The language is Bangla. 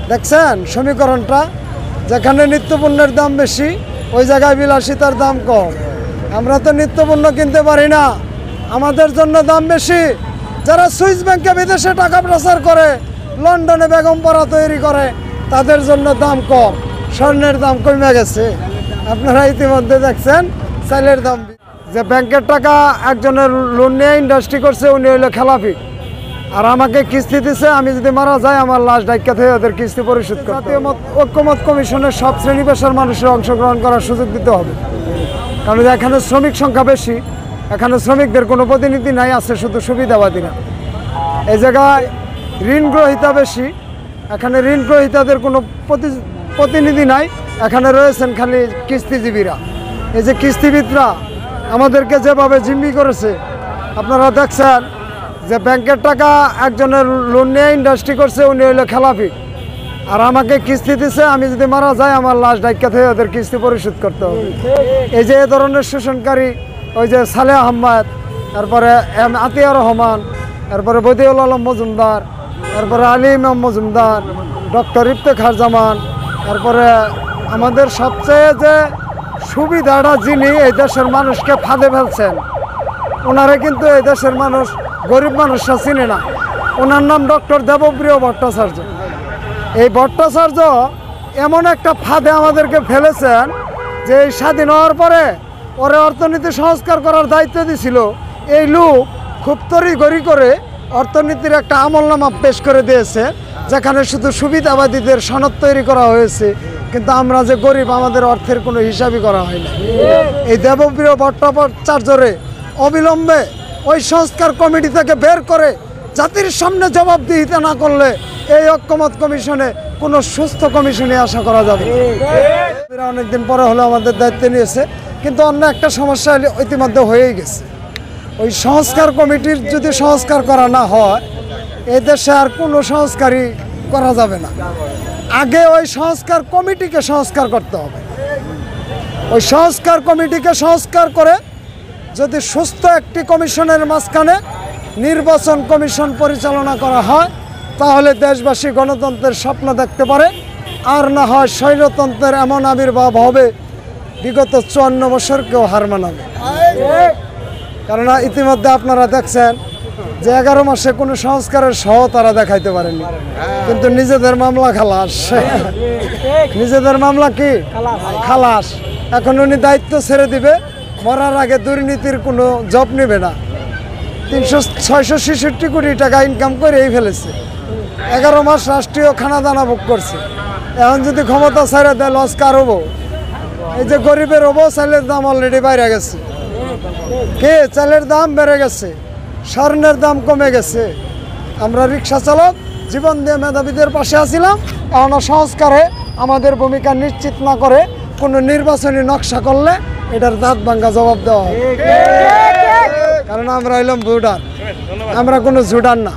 দেখছেন সমীকরণটা, যেখানে নিত্যপণ্যের দাম বেশি ওই জায়গায় বিলাসিতার দাম কম। আমরা তো নিত্যপণ্য কিনতে পারি না, আমাদের জন্য দাম বেশি। যারা সুইস ব্যাংকে বিদেশে টাকা পাচার করে, লন্ডনে বেগমপাড়া তৈরি করে, তাদের জন্য দাম কম, স্বর্ণের দাম কমে গেছে। আপনারা ইতিমধ্যে দেখছেন চালের দাম। যে ব্যাংকের টাকা একজনের লোন নিয়ে ইন্ডাস্ট্রি করছে, উনি হইলো খেলাপি, আর আমাকে কিস্তি দিছে। আমি যদি মারা যাই আমার লাশ ডাক্কা থেকে ওদের কিস্তি পরিশোধ করতে। জাতীয় ঐক্যমত কমিশনের সব শ্রেণী পেশার মানুষের অংশগ্রহণ করার সুযোগ দিতে হবে, কারণ এখানে শ্রমিক সংখ্যা বেশি, এখানে শ্রমিকদের কোনো প্রতিনিধি নাই, আছে শুধু সুবিধাবাদীরা। এই জায়গায় ঋণ গ্রহীতা বেশি, এখানে ঋণ গ্রহীতাদের কোনো প্রতিনিধি নাই, এখানে রয়েছেন খালি কিস্তিজীবীরা। এই যে কিস্তিবিদরা আমাদেরকে যেভাবে জিম্মি করেছে, আপনারা দেখছেন যে ব্যাংকের টাকা একজনের লোন নিয়ে ইন্ডাস্ট্রি করছে, উনি হইলো খেলাপি, আর আমাকে কিস্তি দিছে। আমি যদি মারা যাই আমার লাশ ডাক্কা থেকে ওদের কিস্তি পরিশোধ করতে হবে। এই যে এ ধরনের শোষণকারী, ওই যে সালেহ আহমেদ, তারপরে আতিয়ার রহমান, তারপরে বদিউল আলম মজুমদার, তারপরে আলী ইমাম মজুমদার, ডক্টর ইফতেখার জামান, তারপরে আমাদের সবচেয়ে যে সুবিধাটা যিনি এই দেশের মানুষকে ফাঁদে ফেলছেন, ওনারা কিন্তু এই দেশের মানুষ, গরিব মানুষরা চিনে না। ওনার নাম ডক্টর দেবপ্রিয় ভট্টাচার্য। এই ভট্টাচার্য এমন একটা ফাঁদে আমাদেরকে ফেলেছেন যে এই স্বাধীন হওয়ার পরে ওরে অর্থনীতি সংস্কার করার দায়িত্ব দিছিল। এই লোক খুব তড়িঘড়ি করে অর্থনীতির একটা আমলনামা পেশ করে দিয়েছে, যেখানে শুধু সুবিধাবাদীদের সনদ তৈরি করা হয়েছে, কিন্তু আমরা যে গরিব আমাদের অর্থের কোনো হিসাবই করা হয় না। এই দেবপ্রিয় ভট্টাচার্যরে অবিলম্বে ওই সংস্কার কমিটি থেকে বের করে জাতির সামনে জবাবদিহিতা না করলে এই ঐক্যমত কমিশনে কোনো সুস্থ কমিশনে আশা করা যাবে। অনেকদিন পরে হলো আমাদের দায়িত্ব নিয়েছে, কিন্তু অন্য একটা সমস্যা ইতিমধ্যে হয়েই গেছে। ওই সংস্কার কমিটির যদি সংস্কার করা না হয়, এই দেশে আর কোনো সংস্কারই করা যাবে না। আগে ওই সংস্কার কমিটিকে সংস্কার করতে হবে। ওই সংস্কার কমিটিকে সংস্কার করে যদি সুস্থ একটি কমিশনের মাঝখানে নির্বাচন কমিশন পরিচালনা করা হয়, তাহলে দেশবাসী গণতন্ত্রের স্বপ্ন দেখতে পারে। আর না হয় স্বৈরতন্ত্রের এমন আবির্ভাব হবে বিগত 54 বছরকেও হার মানাবে। কেননা ইতিমধ্যে আপনারা দেখছেন যে 11 মাসে কোনো সংস্কারের সহ তারা দেখাইতে পারেনি, কিন্তু নিজেদের মামলা খালাস। নিজেদের মামলা কি খালাস। এখন উনি দায়িত্ব ছেড়ে দিবে, মরার আগে দুর্নীতির কোনো জব নেবে না। 666 কোটি টাকা ইনকাম করেই ফেলেছে, 11 মাস রাষ্ট্রীয় খানাদানা ভোগ করছে। এখন যদি ক্ষমতা ছেড়ে দেয় লস কার হবো? এই যে গরিবের হবো। চালের দাম অলরেডি বাইরে গেছে, চালের দাম বেড়ে গেছে, স্বর্ণের দাম কমে গেছে। আমরা রিক্সা চালক জীবন দিয়ে মেধাবীদের পাশে আছিলাম, এখন সংস্কারে আমাদের ভূমিকা নিশ্চিত না করে কোনো নির্বাচনী নকশা করলে এটার দাঁত ভাঙ্গা জবাব দেওয়া হবে। কারণ আমরা হইলাম ভোটার, আমরা কোনো ঝুটার না।